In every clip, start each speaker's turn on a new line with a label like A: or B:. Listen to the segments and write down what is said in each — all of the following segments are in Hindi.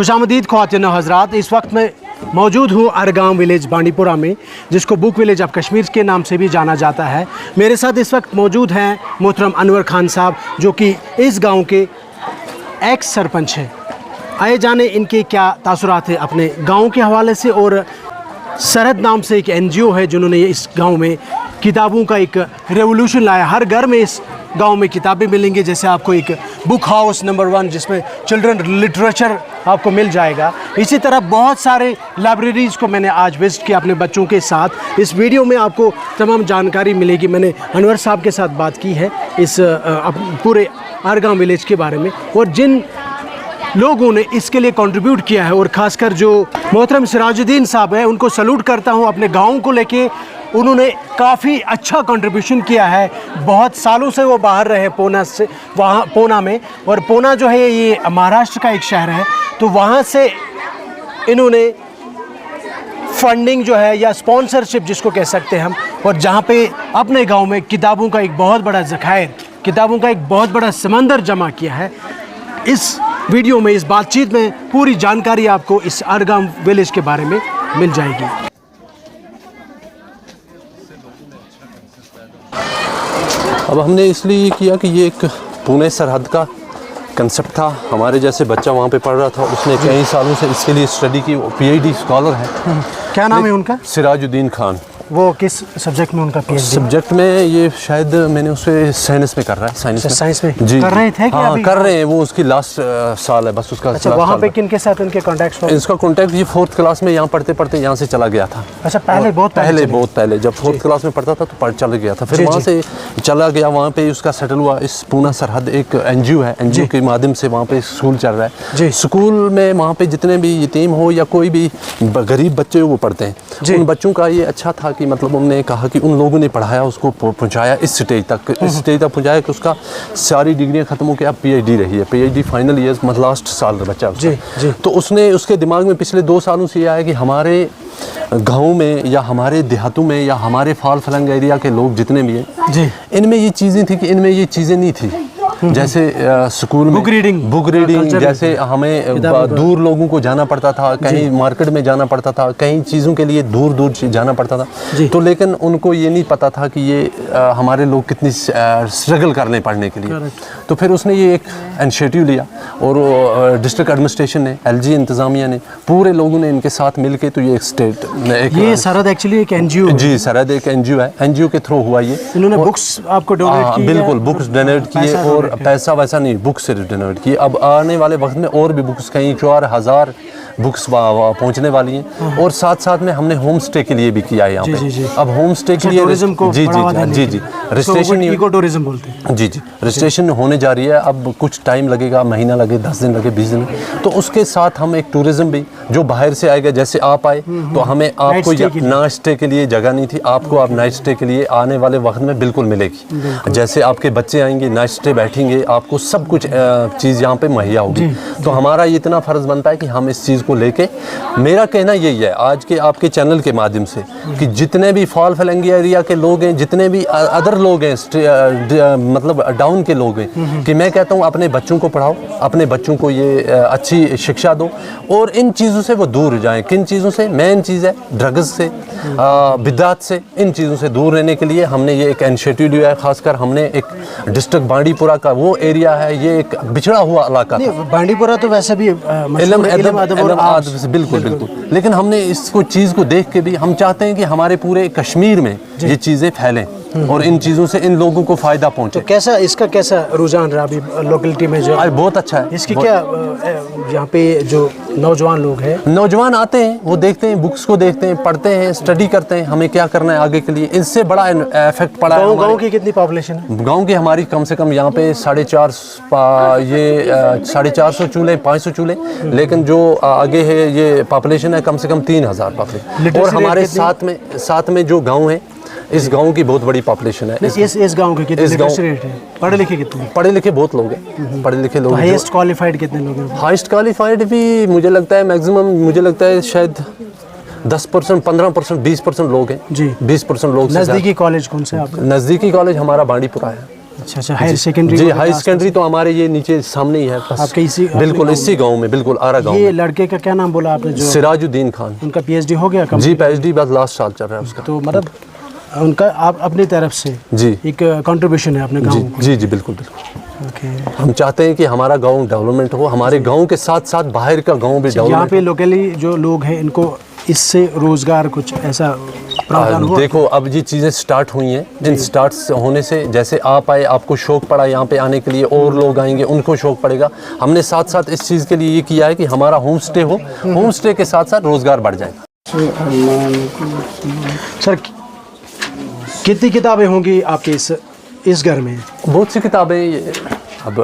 A: खुशामदीद ख्वातीन हज़रात, इस वक्त मैं मौजूद हूँ अरगाम विलेज बांडीपुरा में, जिसको बुक विलेज ऑफ कश्मीर के नाम से भी जाना जाता है। मेरे साथ इस वक्त मौजूद हैं मोहतरम अनवर खान साहब, जो कि इस गांव के एक्स सरपंच हैं। आए जाने इनके क्या तासुरात है अपने गांव के हवाले से। और सरहद नाम से एक NGO है जिन्होंने इस गांव में किताबों का एक रेवोल्यूशन लाया। हर घर में इस गांव में किताबें मिलेंगी, जैसे आपको एक बुक हाउस नंबर 1 जिसमें चिल्ड्रन लिटरेचर आपको मिल जाएगा। इसी तरह बहुत सारे लाइब्रेरीज़ को मैंने आज विज़िट किया अपने बच्चों के साथ। इस वीडियो में आपको तमाम जानकारी मिलेगी। मैंने अनवर साहब के साथ बात की है इस पूरे अरगाम विलेज के बारे में, और जिन लोगों ने इसके लिए कंट्रीब्यूट किया है, और ख़ासकर जो मोहतरम सिराजुद्दीन साहब हैं, उनको सैल्यूट करता हूँ। अपने गाँव को लेके उन्होंने काफ़ी अच्छा कंट्रीब्यूशन किया है। बहुत सालों से वो बाहर रहे पूना में, और पूना जो है ये महाराष्ट्र का एक शहर है, तो वहाँ से इन्होंने फंडिंग जो है या स्पॉन्सरशिप जिसको कह सकते हैं हम, और जहाँ पे अपने गांव में किताबों का एक बहुत बड़ा ज़खायर, किताबों का एक बहुत बड़ा समंदर जमा किया है। इस वीडियो में, इस बातचीत में पूरी जानकारी आपको इस अरगाम विलेज के बारे में मिल जाएगी।
B: अब हमने इसलिए किया कि ये एक पुणे सरहद का कंसेप्ट था। हमारे जैसे बच्चा वहाँ पे पढ़ रहा था, उसने कई सालों से इसके लिए स्टडी की। PhD स्कॉलर है।
A: क्या नाम है उनका?
B: सिराजुद्दीन खान।
A: वो किस सब्जेक्ट में उनका PhD?
B: सब्जेक्ट में ये शायद मैंने उसे साइंस में कर रहा है। साइंस में
A: जी कर रहे थे कि
B: हाँ, कर रहे हैं। वो उसकी लास्ट साल है बस उसका।
A: अच्छा, वहाँ पे किन के साथ उनके कॉन्टैक्ट?
B: इसका कॉन्टैक्ट ये 4th क्लास में यहाँ पढ़ते पढ़ते यहाँ से चला गया था।
A: अच्छा, बहुत पहले जब
B: 4th क्लास में पढ़ता था तो चला गया था। फिर वहाँ से चला गया, वहाँ पे उसका सेटल हुआ। इस पूना सरहद एक NGO है, NGO के माध्यम से वहाँ पे स्कूल चल रहा है। स्कूल में वहाँ पे जितने भी यतीम हो या कोई भी गरीब बच्चे हो वो पढ़ते हैं। उन बच्चों का ये अच्छा था कि मतलब उन्होंने कहा कि उन लोगों ने पढ़ाया, उसको पहुंचाया इस स्टेज तक पहुंचाया कि उसका सारी डिग्रियां खत्म हो के अब PhD रही है। PhD फाइनल ईयर मतलब लास्ट साल बच्चा उसका। तो उसने उसके दिमाग में पिछले 2 सालों से ये आया कि हमारे गाँव में या हमारे देहातों में या हमारे फाल फलंग एरिया के लोग जितने भी हैं, इनमें ये चीज़ें थी कि इनमें ये चीज़ें नहीं थी। जैसे स्कूल में बुक रीडिंग जैसे हमें दूर लोगों को जाना पड़ता था, कहीं मार्केट में जाना पड़ता था, कई चीज़ों के लिए दूर दूर जाना पड़ता था। तो लेकिन उनको ये नहीं पता था कि ये हमारे लोग कितनी स्ट्रगल करने पढ़ने के लिए। तो फिर उसने ये एक इनिशिएटिव लिया, और डिस्ट्रिक्ट एडमिनिस्ट्रेशन ने, LG इंतज़ामिया ने, पूरे लोगों ने इनके साथ मिल के तो ये एक स्टेट
A: ये सरहद एक्चुअली एक NGO है।
B: जी, सरहद एक NGO है। NGO के थ्रू हुआ ये।
A: इन्होंने बुक्स आपको डोनेट की? बिल्कुल,
B: बुक्स डोनेट किए, और पैसा वैसा नहीं, बुक्स से डोनेट किए। अब आने वाले वक्त में और भी बुक्स, कहीं 4000 बुक्स पहुंचने वाली हैं। और साथ साथ में हमने होम स्टे के लिए भी किया है यहाँ पे। अब होम स्टे के लिए
A: टूरिज्म को
B: जी रजिस्ट्रेशन
A: इको टूरिज्म बोलते हैं।
B: जी रजिस्ट्रेशन होने जा रही है। अब कुछ टाइम लगेगा, महीना लगे, 10 दिन लगे, 20 दिन। तो उसके साथ हम एक टूरिज्म भी, जो बाहर से आएगा, जैसे आप आए तो हमें आपको नाइट स्टे के लिए जगह नहीं थी, आपको अब नाइट स्टे के लिए आने वाले वक्त में बिल्कुल मिलेगी। जैसे आपके बच्चे आएंगे, नाइट स्टे बैठेंगे, आपको सब कुछ चीज़ यहाँ पे मुहैया होगी। तो हमारा ये इतना फ़र्ज़ बनता है कि हम इस चीज़ को लेके, मेरा कहना यही है आज के आपके चैनल के माध्यम से, कि जितने भी फाल फलंगी एरिया के लोग हैं, जितने भी अदर लोग हैं, मतलब डाउन के लोग हैं, कि मैं कहता हूँ अपने बच्चों को पढ़ाओ, अपने बच्चों को ये अच्छी शिक्षा दो, और इन चीज़ों से वो दूर जाएं। किन चीज़ों से? मेन चीज़ है ड्रग्स से, बिदात से, इन चीज़ों से दूर रहने के लिए हमने ये एक इनिशिएटिव लिया है। खासकर हमने एक डिस्ट्रिक्ट बांडीपुरा का वो एरिया है, ये एक बिछड़ा हुआ इलाका था।
A: बांडीपुरा तो वैसे भी
B: बिल्कुल, लेकिन हमने इसको चीज़ को देख के भी हम चाहते हैं कि हमारे पूरे कश्मीर में ये चीज़ें फैलें और इन चीज़ों से इन लोगों को फ़ायदा पहुँचे।
A: तो कैसा इसका रुझान रहा अभी लोकेलिटी में? जो
B: बहुत अच्छा है।
A: इसकी क्या यहाँ पे जो नौजवान लोग हैं,
B: नौजवान आते हैं, वो देखते हैं, बुक्स को देखते हैं, पढ़ते हैं, स्टडी करते हैं, हमें क्या करना है आगे के लिए। इससे बड़ा इफेक्ट पड़ा है।
A: गाँव की कितनी पॉपुलेशन है?
B: गाँव की हमारी कम से कम यहाँ पे 450 चूल्हे, 500 चूल्हे, लेकिन जो आगे है ये पॉपुलेशन है कम से कम 3000 पॉपुलेशन। और हमारे साथ में जो गाँव है, इस गांव की बहुत बड़ी पॉपुलेशन है।
A: इस गांव के कितने लिटरेसी रेट है? पढ़े लिखे कितने?
B: पढ़े लिखे बहुत लोग हैं, पढ़े लिखे लोग।
A: हाईएस्ट क्वालिफाइड कितने लोग हैं?
B: हाईएस्ट क्वालिफाइड भी मुझे लगता है मैक्सिमम, मुझे लगता है शायद 10%, 15%, 20% लोग हैं जी। 20% लोग।
A: नज़दीकी कॉलेज कौन से आपका?
B: नज़दीकी कॉलेज हमारा बांडीपुरा है।
A: अच्छा, हायर सेकेंडरी?
B: जी, हाई सेकेंडरी तो हमारे ये नीचे सामने ही है
A: आपके इसी
B: बिल्कुल इसी गांव में, बिल्कुल आरा गांव
A: ये
B: में।
A: लड़के का क्या नाम बोला आपने? जो
B: सिराजुद्दीन खान।
A: उनका पीएचडी हो गया?
B: जी, पीएचडी बस लास्ट साल चल रहा है उसका।
A: तो मतलब उनका आप अपनी तरफ से
B: जी
A: एक कंट्रीब्यूशन है अपने गाँव को?
B: जी जी, बिल्कुल बिल्कुल।
A: ओके।
B: हम चाहते हैं कि हमारा गांव डेवलपमेंट हो, हमारे गांव के साथ साथ बाहर का गांव भी
A: यहाँ
B: डेवलपमेंट
A: पे लोकली जो लोग हैं इनको इससे रोजगार कुछ ऐसा प्रावधान हुआ?
B: देखो, अब ये चीज़ें स्टार्ट हुई हैं, इन स्टार्ट होने से जैसे आप आए, आपको शौक पड़ा यहाँ पे आने के लिए, और लोग आएंगे उनको शौक पड़ेगा। हमने साथ साथ इस चीज़ के लिए ये किया है कि हमारा होम स्टे हो, होम स्टे के साथ साथ रोज़गार बढ़ जाएगा।
A: सर कितनी किताबें होंगी आपके इस घर में?
B: बहुत सी किताबें, अब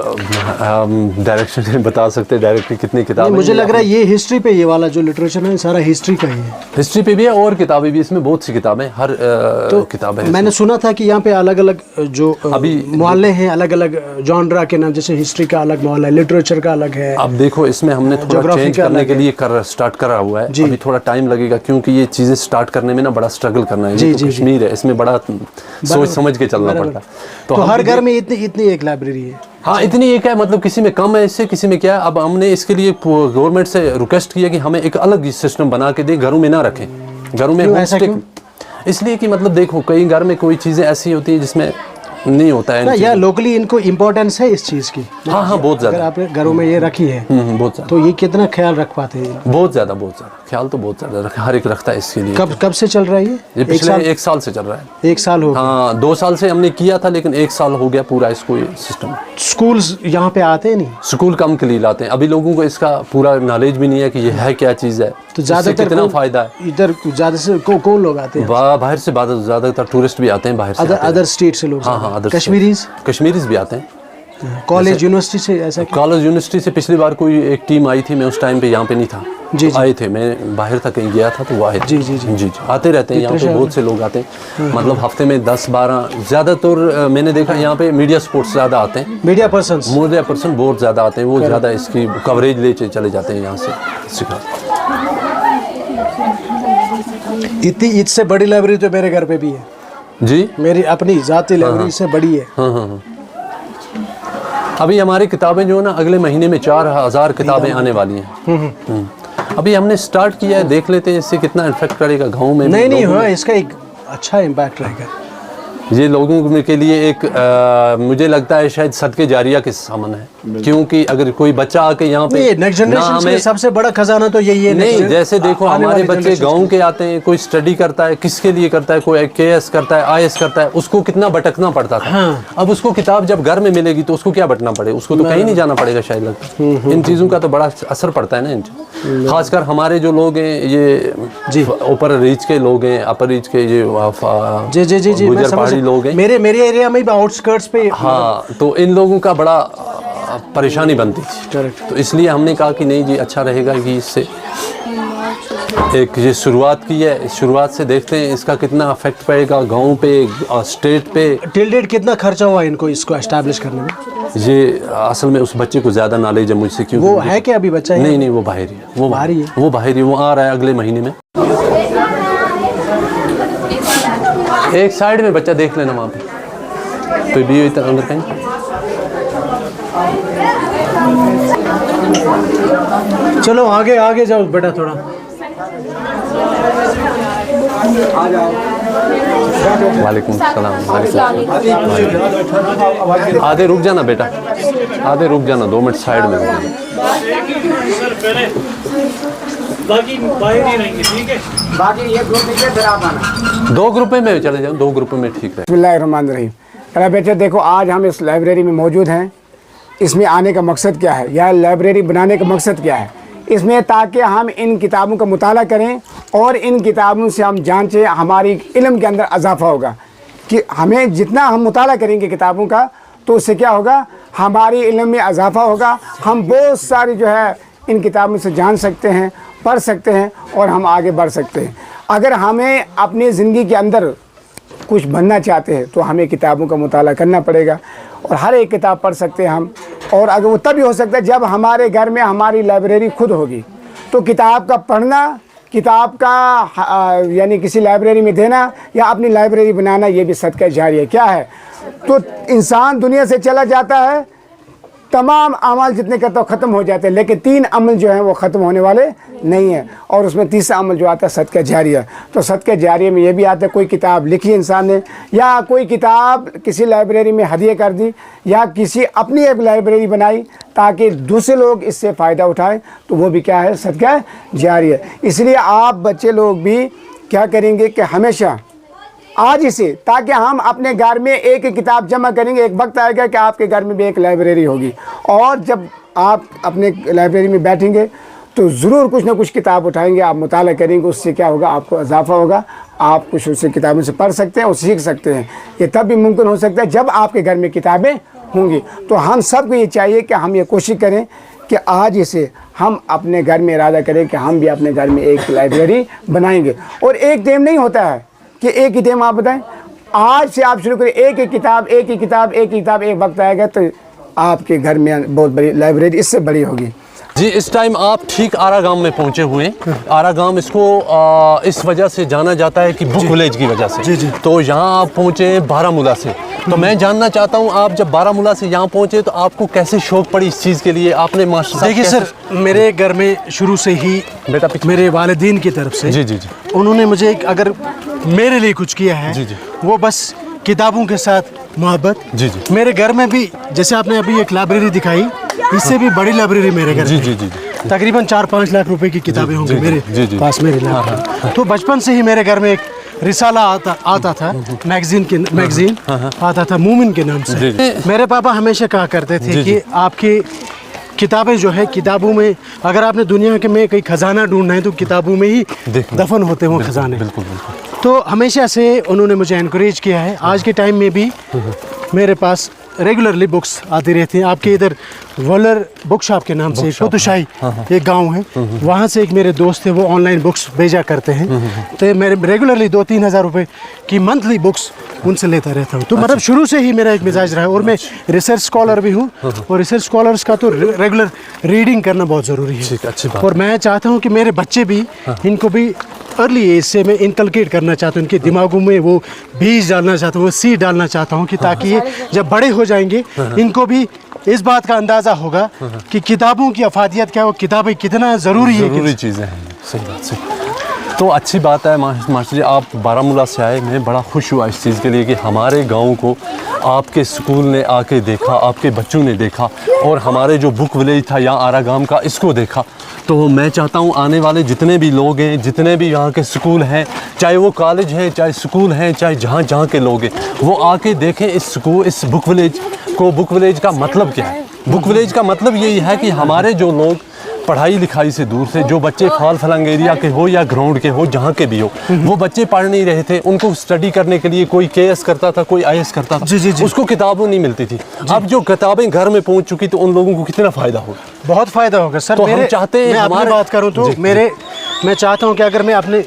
B: हम डायरेक्शन नहीं बता सकते डायरेक्टली कितनी किताबें।
A: मुझे लग रहा है ये हिस्ट्री पे, ये वाला जो लिटरेचर है सारा हिस्ट्री का ही है।
B: हिस्ट्री पे भी है और किताबें भी, इसमें बहुत सी किताबें, हर किताबें।
A: मैंने सुना था कि यहाँ पे अलग अलग जो
B: अभी
A: मोहल्ले हैं, अलग अलग जॉनरा के नाम, जैसे हिस्ट्री का अलग मोहल्ला है, लिटरेचर का अलग है।
B: अब देखो, इसमें हमने थोड़ा
A: ज्योग्राफी
B: चेंज
A: का
B: करने
A: अलग
B: के लिए स्टार्ट करा हुआ है। अभी थोड़ा टाइम लगेगा क्योंकि ये चीज़ें स्टार्ट करने में ना बड़ा स्ट्रगल करना है। ये तो कश्मीर है, इसमें बड़ा सोच समझ के चलना पड़ता है।
A: तो हर घर में इतनी एक लाइब्रेरी है?
B: हाँ, इतनी एक है, मतलब किसी में कम है इससे, किसी में क्या है। अब हमने इसके लिए गवर्नमेंट से रिक्वेस्ट किया कि हमें एक अलग सिस्टम बना के दे, घरों में ना रखें, घरों में होमस्टे। इसलिए कि मतलब देखो, कई घर में कोई चीज़ें ऐसी होती है जिसमें नहीं होता है
A: या लोकली इनको इम्पोर्टेंस है इस चीज़ की?
B: हाँ हाँ, बहुत ज़्यादा।
A: अगर आपने घरों में ये रखी है
B: बहुत ज़्यादा।
A: तो ये कितना ख्याल रख पाते हैं?
B: बहुत ज़्यादा, बहुत ज़्यादा ख्याल तो बहुत ज़्यादा हर एक रखता है इसके लिए।
A: कब से चल रहा है
B: ये पिछले एक साल से चल रहा है।
A: एक साल हो?
B: हाँ, 2 साल से हमने किया था, लेकिन 1 साल हो गया पूरा इसको ये सिस्टम।
A: स्कूल्स यहाँ पे आते हैं नहीं?
B: स्कूल कम के लिए लाते हैं, अभी लोगों को इसका पूरा नॉलेज भी नहीं है कि ये है क्या चीज़ है,
A: तो ज़्यादातर
B: कितना फ़ायदा है।
A: इधर ज़्यादा से कौन लोग आते हैं?
B: बाहर से ज़्यादातर टूरिस्ट भी आते हैं, बाहर से
A: अदर स्टेट से लोग?
B: हाँ हाँ, कश्मीरीज भी आते हैं।
A: कॉलेज यूनिवर्सिटी से? ऐसा
B: कॉलेज यूनिवर्सिटी से पिछली बार कोई एक टीम आई थी, मैं उस टाइम पे यहाँ पे नहीं था।
A: जी
B: आए थे, मैं बाहर तक कहीं गया था तो वो आए थे।
A: जी जी जी
B: जी, आते रहते हैं यहाँ पे, बहुत से लोग आते हैं, मतलब हफ्ते में 10-12 ज़्यादातर मैंने देखा यहाँ पे मीडिया स्पोर्ट्स ज़्यादा आते हैं।
A: मीडिया पर्सन
B: बहुत ज़्यादा आते हैं, वो ज़्यादा इसकी कवरेज ले चले जाते हैं यहाँ से सिखा।
A: इतनी इससे बड़ी लाइब्रेरी तो मेरे घर पे भी है
B: जी,
A: मेरी अपनी जाती लाइब्रेरी से बड़ी है।
B: हाँ हाँ हाँ। अभी हमारी किताबें जो है ना, अगले महीने में 4000 किताबें आने वाली हैं। अभी हमने स्टार्ट किया है, देख लेते हैं इससे कितना इफेक्ट करेगा गांव में।
A: नहीं हाँ, इसका एक अच्छा इम्पैक्ट रहेगा।
B: ये लोगों के लिए एक मुझे लगता है शायद सदके जारिया के सामान है, क्योंकि अगर कोई बच्चा आके यहाँ पे
A: नेक्स्ट जनरेशन के सबसे बड़ा खजाना तो यही है।
B: नहीं, जैसे देखो हमारे बच्चे गांव के आते हैं, कोई स्टडी करता है, किसके लिए करता है, कोई KS करता है, IS करता है, उसको कितना भटकना पड़ता था। हाँ। अब उसको किताब जब घर में मिलेगी तो उसको क्या भटकना पड़ेगा, उसको तो कहीं नहीं जाना पड़ेगा शायद लगता है। इन चीज़ों का तो बड़ा असर पड़ता है ना इन, खासकर हमारे जो लोग हैं, ये ऊपर रीच के लोग हैं, अपर रीच के ये गुजर पहाड़ी लोग हैं,
A: मेरे एरिया में भी आउटस्कर्ट्स पे।
B: हाँ, तो इन लोगों का बड़ा परेशानी बनती थी। तो इसलिए हमने कहा कि नहीं जी, अच्छा रहेगा कि इससे एक ये शुरुआत की है, इस शुरुआत से देखते हैं इसका कितना इफेक्ट पड़ेगा गांव पे, स्टेट पे।
A: टिल डेट कितना खर्चा हुआ इनको इसको एस्टैब्लिश करने में?
B: ये असल में उस बच्चे को ज़्यादा नॉलेज है मुझसे, क्योंकि
A: वो है क्या अभी बच्चा?
B: नहीं, वो बाहर ही है, वो बाहर ही है, वो आ रहा है अगले महीने में। एक साइड में बच्चा देख लेना, वहाँ पे कोई भी इतना अंदर कहीं।
A: चलो आगे जाओ बेटा थोड़ा।
B: वालेकुम सलाम। आधे रुक जाना बेटा, आधे रुक जाना, 2 मिनट साइड में।
C: बाकी बाहर ही रहेंगे, ठीक है? बाकी ये ग्रुप में फिर आप आना।
B: 2 ग्रुप में चले जाओ, 2 ग्रुप में ठीक है।
D: बिस्मिल्लाहिर्रहमानिर्रहीम। अरे बेटे देखो, आज हम इस लाइब्रेरी में मौजूद हैं। इसमें आने का मकसद क्या है, या लाइब्रेरी बनाने का मकसद क्या है? इसमें ताकि हम इन किताबों का मुताला करें और इन किताबों से हम जांचें, हमारी इल्म के अंदर इजाफा होगा। कि हमें जितना हम मुताला करेंगे किताबों का, तो उससे क्या होगा, हमारी इल्म में इजाफा होगा। हम बहुत सारी जो है इन किताबों से जान सकते हैं, पढ़ सकते हैं और हम आगे बढ़ सकते हैं। अगर हमें अपनी ज़िंदगी के अंदर कुछ बनना चाहते हैं तो हमें किताबों का मुताला करना पड़ेगा, और हर एक किताब पढ़ सकते हैं हम। और अगर वो तभी हो सकता है जब हमारे घर में हमारी लाइब्रेरी खुद होगी। तो किताब का पढ़ना, किताब का यानी किसी लाइब्रेरी में देना या अपनी लाइब्रेरी बनाना, ये भी सदका जारिया क्या है। तो इंसान दुनिया से चला जाता है, तमाम अमल जितने करता है ख़त्म हो जाते हैं, लेकिन 3 अमल जो हैं वो ख़त्म होने वाले नहीं हैं। और उसमें तीसरा अमल जो आता है सदका जारिया। तो सदका जारिया में ये भी आता है, कोई किताब लिखी इंसान ने या कोई किताब किसी लाइब्रेरी में हदिया कर दी या किसी अपनी एक लाइब्रेरी बनाई ताकि दूसरे लोग इससे फ़ायदा उठाएं, तो वो भी क्या है, सदका जारिया। इसलिए आप बच्चे लोग भी क्या करेंगे कि हमेशा आज इसे, ताकि हम अपने घर में एक एक किताब जमा करेंगे, एक वक्त आएगा कि आपके घर में भी एक लाइब्रेरी होगी। और जब आप अपने लाइब्रेरी में बैठेंगे तो ज़रूर कुछ ना कुछ किताब उठाएंगे, आप मुताला करेंगे, उससे क्या होगा, आपको इजाफा होगा, आप कुछ उससे किताबों से पढ़ सकते हैं और सीख सकते हैं। ये तब भी मुमकिन हो सकता है जब आपके घर में किताबें होंगी। तो हम सबको ये चाहिए कि हम ये कोशिश करें कि आज इसे हम अपने घर में इरादा करें कि हम भी अपने घर में एक लाइब्रेरी बनाएंगे। और एक टाइम नहीं होता है कि एक ही टाइम आप बताएं, आज से आप शुरू करें, एक एक किताब, एक ही किताब, एक ही किताब, एक वक्त आएगा तो आपके घर में बहुत बड़ी लाइब्रेरी इससे बड़ी होगी।
B: जी, इस टाइम आप ठीक आरा गांव में पहुंचे हुए हैं। आरा गांव इसको इस वजह से जाना जाता है कि बुक विलेज की वजह से।
A: जी।
B: तो यहाँ आप पहुंचे हैं बारामूला से। तो मैं जानना चाहता हूँ, आप जब बारामूला से यहाँ पहुंचे तो आपको कैसे शौक पड़ी इस चीज़ के लिए? आपने मास्टर साहब
A: देखिए सर, मेरे घर में शुरू से ही
B: बेटा
A: मेरे वालिदीन की तरफ से
B: जी,
A: उन्होंने मुझे अगर मेरे लिए कुछ किया है,
B: जी।
A: वो बस किताबों के साथ मोहब्बत।
B: जी।
A: मेरे घर में भी, जैसे आपने अभी एक लाइब्रेरी दिखाई, इससे भी बड़ी लाइब्रेरी मेरे घर में।
B: जी।
A: तकरीबन 4-5 लाख रुपए की किताबें होंगी मेरे पास, मेरे लाइब्रेरी। तो बचपन से ही मेरे घर में एक रिसाला आता था, मैगजीन आता था मूमिन के नाम से। मेरे पापा हमेशा कहा करते थे कि आपकी किताबें जो है, किताबों में अगर आपने दुनिया के में कहीं खजाना ढूंढना है तो किताबों में ही दफन होते हैं वो खजाने।
B: बिल्कुल।
A: तो हमेशा से उन्होंने मुझे एनकरेज किया है। आज के टाइम में भी मेरे पास रेगुलरली बुक्स आती रहती हैं। आपके इधर वॉलर बुक शॉप के नाम से कुतुशाही एक गांव है, वहाँ से एक मेरे दोस्त थे, वो ऑनलाइन बुक्स भेजा करते हैं। तो मेरे रेगुलरली 2-3 हज़ार रुपये की मंथली बुक्स उनसे लेता रहता हूँ। तो मतलब शुरू से ही मेरा एक मिजाज रहा है। और मैं रिसर्च स्कॉलर भी हूँ, और रिसर्च स्कॉलर्स का तो रेगुलर रीडिंग करना बहुत ज़रूरी है।
B: अच्छी बात।
A: और मैं चाहता हूँ कि मेरे बच्चे भी, इनको भी अर्ली एज से मैं इनकलकेट करना चाहता हूँ, उनके दिमागों में वो बीज डालना चाहता हूँ, वो सीड डालना चाहता हूँ कि ताकि ये जब बड़े हो जाएंगे इनको भी इस बात का अंदाज़ा होगा कि किताबों की अफादियत क्या है, वो किताबें कितना ज़रूरी है।
B: ज़रूरी चीज़ें हैं। सही बात से। तो अच्छी बात है मास्टर जी, आप बारामूला से आए। मैं बड़ा खुश हुआ इस चीज़ के लिए कि हमारे गांव को आपके स्कूल ने आके देखा, आपके बच्चों ने देखा, और हमारे जो बुक विलेज था यहाँ आरा गांव का, इसको देखा। तो मैं चाहता हूँ आने वाले जितने भी लोग हैं, जितने भी यहाँ के स्कूल हैं, चाहे वो कॉलेज हैं, चाहे स्कूल हैं, चाहे जहाँ के लोग हैं, वो आके देखें इस स्कूल, इस बुक विलेज को। बुक विलेज का मतलब क्या है? बुक विलेज का मतलब यही है कि हमारे जो लोग पढ़ाई लिखाई से दूर से, जो बच्चे फाल फलंग एरिया के हो या ग्राउंड के हो, जहाँ के भी हो, वो बच्चे पढ़ नहीं रहे थे। उनको स्टडी करने के लिए कोई KS करता था, कोई IS करता था।
A: जी।
B: उसको किताबें नहीं मिलती थी। अब जो किताबें घर में पहुँच चुकी तो उन लोगों को कितना फ़ायदा होगा?
A: बहुत फ़ायदा होगा सर।
B: तो हम चाहते हैं,
A: मैं अपनी बात करूँ तो मैं चाहता हूँ कि अगर मैं अपने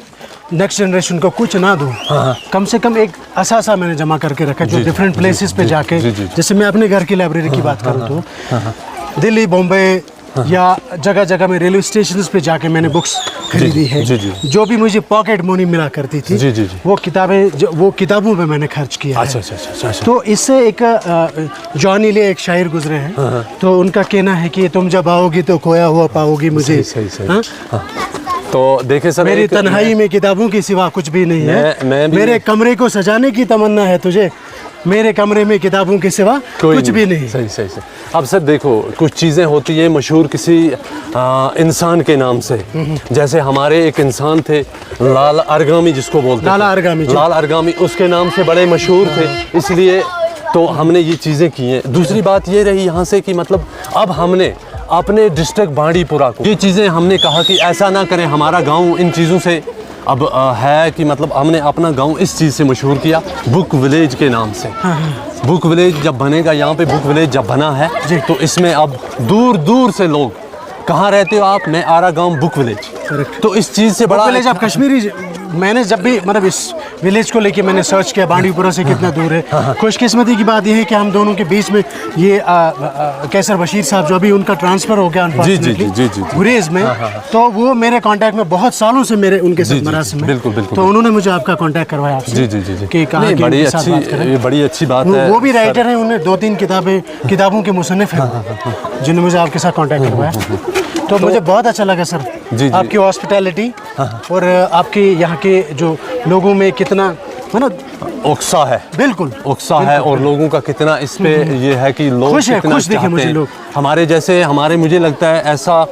A: नेक्स्ट जनरेशन को कुछ ना दूँ, कम से कम एक असासा मैंने जमा करके रखा, जो डिफरेंट प्लेसेस पे जाके, जैसे मैं अपने घर की लाइब्रेरी की बात करूँ तो दिल्ली, बॉम्बे या जगह जगह में रेलवे स्टेशन पे जाके मैंने बुक्स खरीदी है। जो भी मुझे पॉकेट मनी मिला करती थी, वो किताबों पे मैंने खर्च किया है।
B: अच्छा।
A: तो इससे एक जॉनी ले एक शायर गुजरे हैं, तो उनका कहना है कि तुम जब आओगी तो खोया हुआ पाओगी मुझे।
B: सही। तो देखे सर,
A: मेरी तन्हाई में किताबों के सिवा कुछ भी नहीं है। मेरे कमरे को सजाने की तमन्ना है तुझे, मेरे कमरे में किताबों के सिवा कुछ भी नहीं।
B: सही। अब सर देखो, कुछ चीज़ें होती हैं मशहूर किसी इंसान के नाम से। जैसे हमारे एक इंसान थे लाल अरगामी, जिसको बोलते हैं लाल अरगामी, उसके नाम से बड़े मशहूर थे, इसलिए तो हमने ये चीज़ें की हैं। दूसरी बात ये रही यहाँ से कि मतलब अब हमने अपने डिस्ट्रिक्ट बांडीपुरा को ये चीज़ें हमने कहा कि ऐसा ना करें, हमारा गाँव इन चीज़ों से अब है कि मतलब हमने अपना गांव इस चीज़ से मशहूर किया, बुक विलेज के नाम से। बुक विलेज जब बनेगा, यहाँ पे बुक विलेज जब बना है तो इसमें अब दूर दूर से लोग, कहाँ रहते हो आप? मैं आरा गांव बुक विलेज। तो इस चीज़ से बड़ा
A: विलेज आप कश्मीरी, मैंने जब भी मतलब इस विलेज को लेके मैंने सर्च किया बांडीपुरा से कितना दूर है। खुशकिस्मती की बात यह है कि हम दोनों के बीच में ये कैसर बशीर साहब जो अभी उनका ट्रांसफ़र हो गया अनफॉर्चुनेटली गुरेज में, तो वो मेरे कांटेक्ट में बहुत सालों से मेरे उनके साथ मरासिम में,
B: बिल्कुल बिल्कुल,
A: तो उन्होंने मुझे आपका कांटेक्ट करवाया आपसे।
B: जी जी जी जी
A: कि कहाँ के
B: बड़ी
A: उनके साथ
B: अच्छी,
A: बात करें।
B: ये बड़ी अच्छी बात है।
A: वो भी राइटर हैं, उन्हें 2-3 किताबों के मुसन्निफ हैं जिन्होंने मुझे आपके साथ कांटेक्ट करवाया। तो मुझे बहुत अच्छा लगा सर
B: जी।
A: आपकी हॉस्पिटैलिटी और आपके यहाँ के जो लोगों में कितना है ना
B: उत्साह है,
A: बिल्कुल
B: उत्साह है, और लोगों का कितना इस पे ये है कि लोग
A: खुश है,
B: कितना
A: खुश देखे मुझे
B: चाहते हैं।
A: लोग।
B: हमारे जैसे हमारे मुझे लगता है ऐसा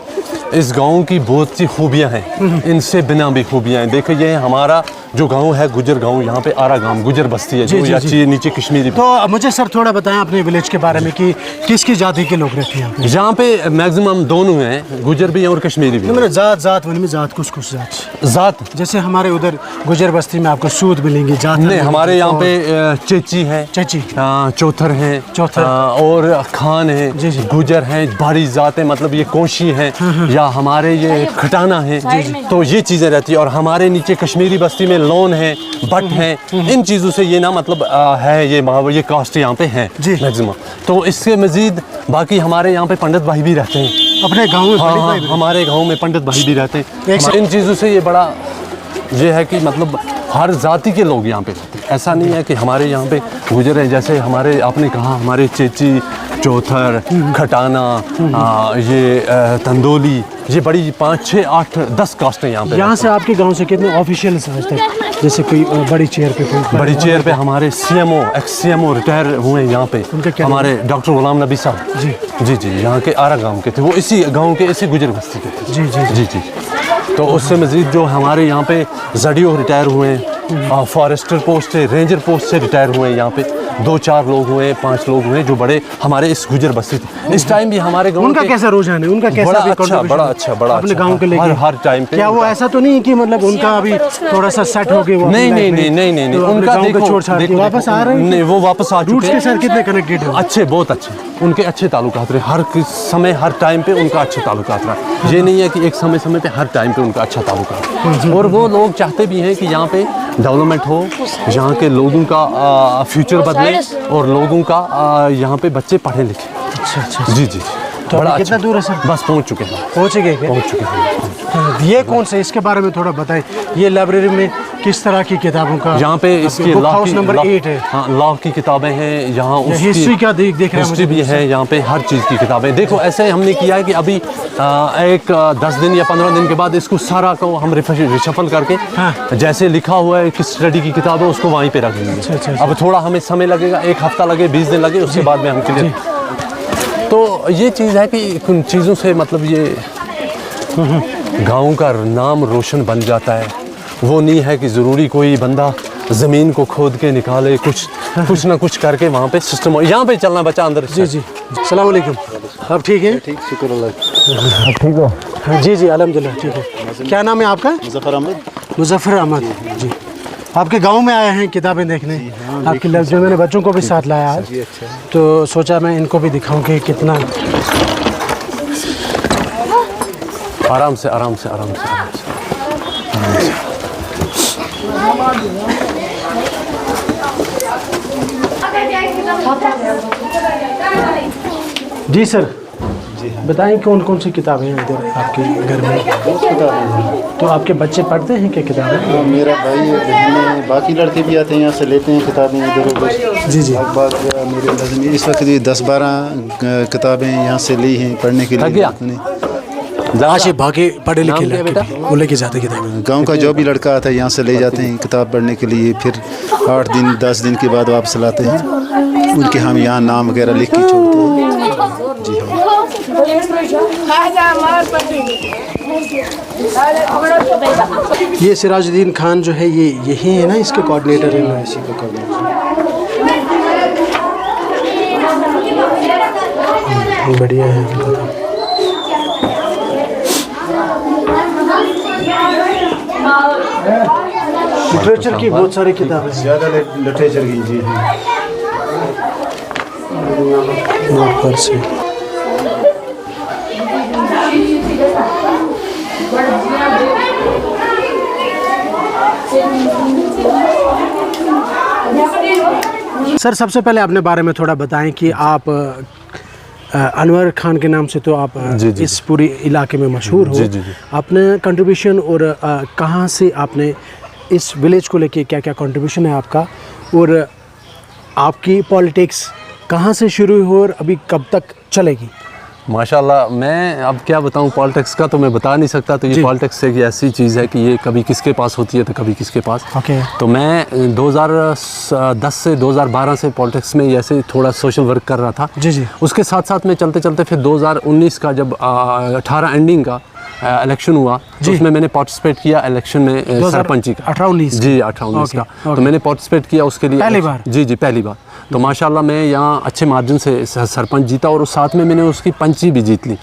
B: इस गांव की बहुत सी खूबियां हैं, इनसे बिना भी खूबियां हैं। देखो ये हमारा जो गांव है गुजर गांव, यहाँ पे आरा गांव गुजर बस्ती है, जो अच्छी नीचे कश्मीरी।
A: तो मुझे सर थोड़ा बताएं अपने विलेज के बारे में कि किस किस जाति के लोग रहते हैं
B: यहाँ पे मैक्सिमम दोनों हैं, गुजर भी हैं और कश्मीरी भी हैं।
A: मैंने जात वनी में जात कुछ जात
B: जात
A: जैसे हमारे उधर गुजर बस्ती में आपको सूद मिलेंगे जात
B: नहीं, हमारे यहाँ पे चेची है,
A: चेची
B: चौथर हैं,
A: चौथर
B: और खान है,
A: जी जी,
B: गुजर हैं, भारी जातें, मतलब ये कोशी हैं, या हमारे ये खटाना है, तो ये चीज़ें रहती है। और हमारे नीचे कश्मीरी बस्ती में लोन है, बट हैं, इन चीज़ों से ये ना मतलब है ये कास्ट यहाँ पे हैं मैक्सिमम। तो इससे मज़ीद बाकी हमारे यहाँ पे पंडित भाई भी रहते हैं
A: अपने गाँव में।
B: हाँ, हमारे गाँव में पंडित भाई भी रहते हैं। इन चीज़ों से ये बड़ा ये है कि मतलब हर जाति के लोग यहाँ पे रहते हैं। ऐसा नहीं है कि हमारे यहाँ पे गुजर हैं, जैसे हमारे आपने कहा हमारे चेची, चौथर, खटाना, ये तंदोली, ये बड़ी 5, 6, 8, 10 कास्टें यहाँ पे।
A: यहाँ से आपके गांव से कितने ऑफिशियल्स आज तक जैसे कोई बड़ी चेयर पे
B: बड़ी चेयर पे हमारे CMO एक्स CMO रिटायर हुए यहाँ पे,
A: उनका क्या
B: हमारे डॉक्टर गुलाम नबी साहब
A: जी
B: जी जी, यहाँ के आरा गांव के थे, वो इसी गांव के इसी गुजर बस्ती के थे।
A: जी जी
B: जी जी। तो उससे मज़ीद जो हमारे यहाँ पे ZDO रिटायर हुए हैं, फॉरेस्टर पोस्ट से, रेंजर पोस्ट से रिटायर हुए हैं, यहाँ पे 2-4 लोग हुए, 5 लोग हुए जो बड़े हमारे इस गुजर बस्ती थे। इस टाइम भी हमारे गाँव
A: उनका कैसा रुझान है, उनका कैसा
B: बड़ा अच्छा
A: अपने गांव के लेके
B: हर टाइम पे।
A: क्या वो ऐसा तो नहीं कि मतलब उनका अभी थोड़ा सा सेट हो गया?
B: नहीं, उनका
A: देखो वापस आ रहे हैं,
B: नहीं वो वापस आ चुके हैं।
A: के साथ कितने कनेक्टेड है?
B: अच्छे, बहुत अच्छे, उनके अच्छे ताल्लुकात रहे, हर समय हर टाइम पे उनका अच्छे ताल्लुकात रहा। ये नहीं है कि एक समय पे हर टाइम पे उनका अच्छा ताल्लुकात, और वो लोग चाहते भी हैं कि यहाँ पे डेवलपमेंट हो, यहाँ के लोगों का फ्यूचर बदले, और लोगों का यहाँ पे बच्चे पढ़े लिखे।
A: अच्छा
B: जी जी।
A: तो बड़ा कितना दूर है सर?
B: बस पहुँच चुके हैं।
A: पहुँच चुके हैं। ये कौन से, इसके बारे में थोड़ा बताएं। ये लाइब्रेरी में किस तरह की किताबों का?
B: यहाँ पे इसके
A: बुक हाउस नंबर 8 है।
B: हाँ, लॉ की किताबें हैं यहाँ,
A: हिस्ट्री का देख रहे हैं,
B: हिस्ट्री भी है यहाँ पे, हर चीज़ की किताबें। देखो ऐसे हमने किया है कि अभी एक 10 दिन या 15 दिन के बाद इसको सारा को हम रिशफल करके, जैसे लिखा हुआ है कि स्टडी की किताब है उसको वहीं पे रख देंगे। अब थोड़ा हमें समय लगेगा, 1 हफ्ता लगे, 20 दिन लगे, उसके बाद में हम क्लियर। तो ये चीज़ है कि उन चीज़ों से मतलब ये गाँव का नाम रोशन बन जाता है। वो नहीं है कि ज़रूरी कोई बंदा ज़मीन को खोद के निकाले, कुछ ना कुछ करके वहाँ पे सिस्टम। यहाँ पे चलना बच्चा अंदर।
A: जी जी, अस्सलाम वालेकुम। आप ठीक हैं?
E: ठीक, शुक्र अल्लाह।
A: आप ठीक हो? जी जी अल्हम्दुलिल्लाह ठीक है। क्या नाम है आपका?
E: मुजफ्फर अहमद।
A: मुजफ्फर अहमद जी। आपके गांव में आए हैं किताबें देखने? आपकी जो मैंने बच्चों को भी साथ लाया आज, तो सोचा मैं इनको भी दिखाऊं कि कितना।
B: आराम से आराम से आराम से आराम से।
A: जी सर, बताएं कौन कौन सी किताबें हैं इधर आपके घर में?
E: बहुत किताबें हैं।
A: तो आपके बच्चे पढ़ते हैं क्या किताबें?
E: हाँ, मेरा भाई है, बहनें, बाकी लड़के भी आते हैं यहाँ से, लेते हैं किताबें इधर उधर।
A: जी जी।
E: अखबार मेरे नज़र में इस वक्त ये 10-12 किताबें यहाँ से ली हैं पढ़ने के लिए।
A: आशिफ भागे पढ़े लिखे लड़के वो लेके जाते किताबें।
E: गांव का जो भी लड़का आता है यहाँ से ले जाते हैं किताब पढ़ने के लिए, फिर 8 दिन 10 दिन के बाद वापस लाते हैं। उनके हम यहाँ नाम वगैरह लिख के छोड़ते हैं। जी हाँ।
A: ये सिराजुद्दीन खान जो है ये यही है ना, इसके कोऑर्डिनेटर है?
E: इसी को कर
A: बढ़िया है। लिटरेचर की बहुत सारी किताबें,
E: ज़्यादा लिटरेचर की। जी हाँ।
A: पर से सर सबसे पहले अपने बारे में थोड़ा बताएं कि आप अनवर खान के नाम से तो आप
B: जी।
A: इस पूरी इलाके में मशहूर हो।
B: जी।
A: अपने कंट्रीब्यूशन और कहाँ से आपने इस विलेज को लेके क्या क्या कंट्रीब्यूशन है आपका, और आपकी पॉलिटिक्स कहाँ से शुरू हुई और अभी कब तक चलेगी?
B: माशाल्लाह, मैं अब क्या बताऊं, पॉलिटिक्स का तो मैं बता नहीं सकता। तो ये पॉलिटिक्स एक ऐसी चीज़ है कि ये कभी किसके पास होती है तो कभी किसके पास। तो मैं 2010 से 2012 से पॉलिटिक्स में ऐसे थोड़ा सोशल वर्क कर रहा था।
A: जी। उसके
B: साथ साथ में चलते चलते फिर 2019 का जब 18 एंडिंग का इलेक्शन हुआ तो उसमें मैंने पार्टिसिपेट किया इलेक्शन में, सरपंची का
A: 18-19
B: जी 18-19 का। तो मैंने पार्टिसिपेट किया उसके लिए
A: पहली बार।
B: जी पहली बार। तो माशाल्लाह मैं यहाँ अच्छे मार्जिन से सरपंच जीता और उस साथ में मैंने उसकी पंची भी जीत ली।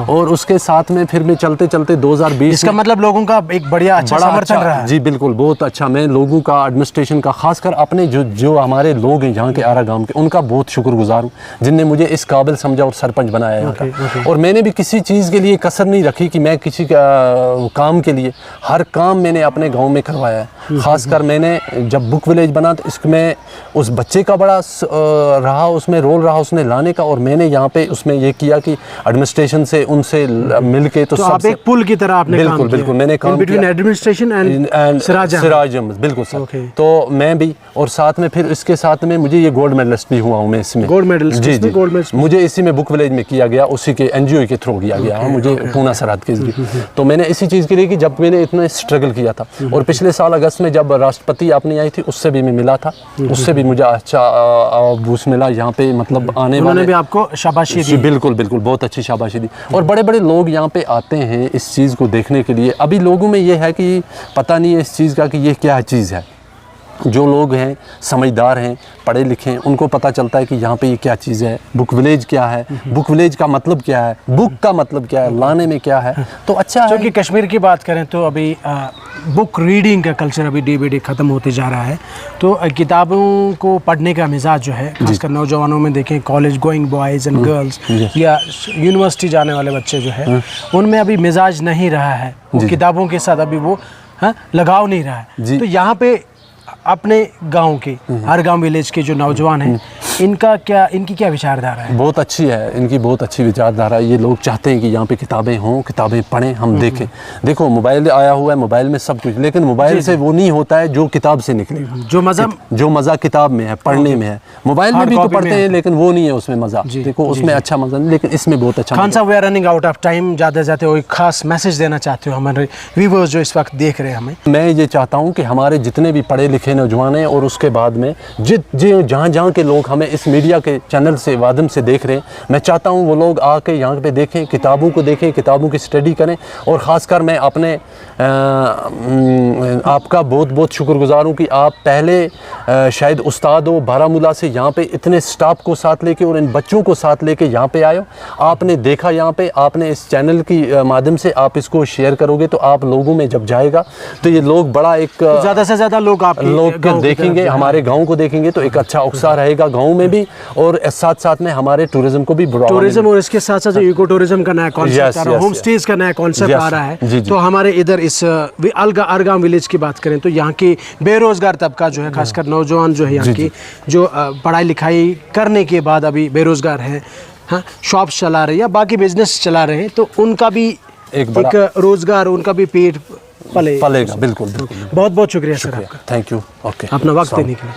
B: और उसके साथ में फिर मैं चलते चलते 2020
A: इसका मतलब लोगों का एक बढ़िया अच्छा समर्थन रहा है।
B: जी बिल्कुल, बहुत अच्छा। मैं लोगों का, एडमिनिस्ट्रेशन का, खासकर अपने जो हमारे लोग हैं यहाँ के आरा गांव के, उनका बहुत शुक्रगुजार हूँ जिनने मुझे इस काबिल समझा और सरपंच बनाया यहाँ का। और मैंने भी किसी चीज़ के लिए कसर नहीं रखी कि मैं किसी काम के लिए, हर काम मैंने अपने गाँव में करवाया है। खासकर मैंने जब बुक विलेज बना तो इसमें उस बच्चे का बड़ा रहा, उसमें रोल रहा उसने लाने का। और मैंने यहाँ पे उसमें ये किया कि एडमिनिस्ट्रेशन से उनसे मिल के तो
A: आप एक पुल की तरह आपने
B: बिल्कुल बिल्कुल मैंने काम
A: between administration and Siraj
B: Ahmed, बिल्कुल सर। तो मैं भी, और साथ में फिर इसके साथ में मुझे ये गोल्ड मेडलिस्ट भी हुआ हूँ मैं इसमें।
A: Gold medallist?
B: जी जी, मुझे इसी में बुक विलेज में किया गया, उसी के NGO के थ्रू किया गया मुझे पूना सरहद के लिए। तो मैंने इसी चीज़ के लिए कि जब मैंने इतना स्ट्रगल किया था, और पिछले साल अगस्त में जब राष्ट्रपति अपनी आई थी उससे भी मैं मिला था, उससे भी मुझे अच्छा बूस्ट मिला यहाँ पे, मतलब आने वाले
A: भी आपको शाबाशी दी।
B: बिल्कुल बिल्कुल, बहुत अच्छी शाबाशी दी। और बड़े बड़े लोग यहाँ पे आते हैं इस चीज़ को देखने के लिए। अभी लोगों में ये है कि पता नहीं है इस चीज़ का कि ये क्या चीज़ है। जो लोग हैं समझदार हैं, पढ़े लिखे हैं, उनको पता चलता है कि यहाँ पे ये क्या चीज़ है, बुक विलेज क्या है, बुक विलेज का मतलब क्या है, बुक का मतलब क्या है, लाने में क्या है। तो अच्छा है।
A: क्योंकि कश्मीर की बात करें तो अभी बुक रीडिंग का कल्चर अभी डे बाई डे ख़त्म होते जा रहा है। तो किताबों को पढ़ने का मिजाज जो है, खासकर नौजवानों में देखें, college going boys and girls या यूनिवर्सिटी जाने वाले बच्चे जो है, उनमें अभी मिजाज नहीं रहा है, वो किताबों के साथ अभी वो लगाव नहीं रहा है। तो यहाँ पे अपने गांव के, हर गांव विलेज के जो नौजवान हैं, इनकी क्या विचारधारा है?
B: बहुत अच्छी है, इनकी बहुत अच्छी विचारधारा है। ये लोग चाहते हैं कि यहाँ पे किताबें हों, किताबें पढ़ें, हम देखें। देखो मोबाइल आया हुआ है, मोबाइल में सब कुछ, लेकिन मोबाइल से वो नहीं होता है जो किताब से निकले। जो मज़ा किताब में है, पढ़ने में है। मोबाइल में भी तो पढ़ते हैं लेकिन वो नहीं है उसमें मज़ा। देखो उसमें अच्छा मज़ा नहीं, लेकिन इसमें बहुत अच्छा।
A: खान साहब, we are running out of time. जाते जाते कोई खास मैसेज देना चाहते हो हमारे व्यूअर्स जो इस वक्त देख रहे हैं हमें?
B: मैं ये चाहता हूँ कि हमारे जितने भी पढ़े लिखे नौजवान हैं, और उसके बाद में जहाँ जहाँ के लोग हमें इस मीडिया के चैनल से माध्यम से देख रहे हैं, मैं चाहता हूँ वो लोग आके यहाँ पे देखें, किताबों को देखें, किताबों की स्टडी करें। और ख़ासकर मैं अपने आपका बहुत बहुत शुक्रगुजार हूँ कि आप पहले शायद उस्ताद हो बारामूला से, यहाँ पे इतने स्टाफ को साथ लेके और इन बच्चों को साथ लेके यहाँ पे आए हो। आपने देखा यहाँ पे, आपने इस चैनल की माध्यम से आप इसको शेयर करोगे तो आप लोगों में जब जाएगा तो ये लोग बड़ा एक
A: ज़्यादा से ज़्यादा लोग
B: देखेंगे, हमारे गांव को देखेंगे तो एक अच्छा उत्साह रहेगा गांव में भी, और साथ साथ में हमारे टूरिज्म को भी बढ़ावा।
A: टूरिज्म और इसके साथ साथ इको टूरिज्म का नया कॉन्सेप्ट आ रहा है, होम स्टेज का नया कॉन्सेप्ट आ रहा है। तो हमारे इधर इस अरगाम विलेज की बात करें तो यहाँ की बेरोजगार तबका जो है, खासकर नौजवान जो है यहाँ की, जो पढ़ाई लिखाई करने के बाद अभी बेरोजगार हैं, हाँ, शॉप्स चला रहे हैं या बाकी बिजनेस चला रहे हैं, तो उनका भी एक रोजगार, उनका भी पेट पलेगा।
B: बिल्कुल।
A: बहुत बहुत शुक्रिया सर आपका,
B: थैंक यू। ओके,
A: अपना वक्त देने के लिए।